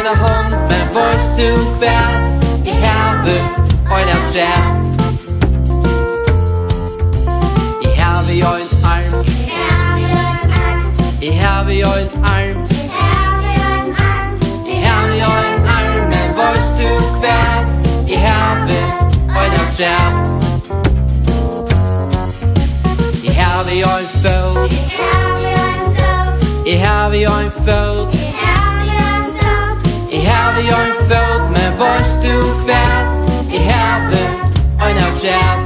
eina hånd, men veist du hvat? Jeg haver eina træt. Jeg haver jo en arm. Jeg haver jo en arm. Jeg haver jo en arm, men veist du hvat? Jeg haver eina træt. Jeg haver jo en fot. Jeg haver jo en fot. Jeg haver jo en fot, men veist du hvat? Jeg haver eina træt.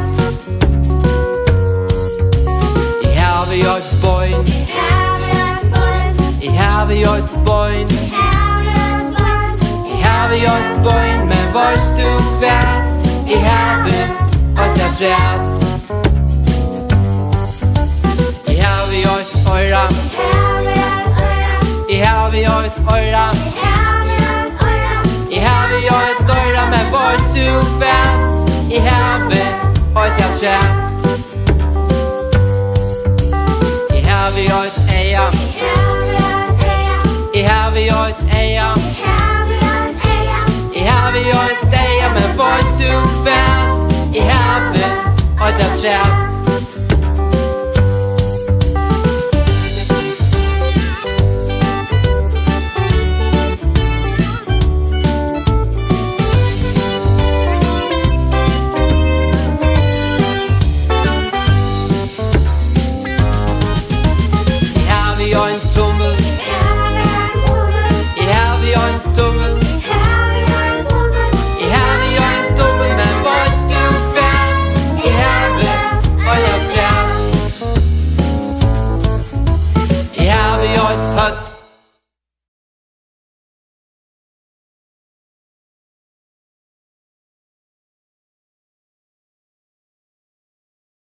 Jeg haver jo et boin. Jeg haver jo et boin. Jeg haver jo et boin, men veist du hvat? Jeg haver eina træt. Jeg haver jo et øyra. Jeg haver jo et øyra. Jeg haver jo et øyra, men veist du hvat? Jeg haver eina træt. Jeg haver jo et eia. Jeg haver jo et eia. Jeg haver jo et eia, men veist du hvat? Jeg haver eina træt.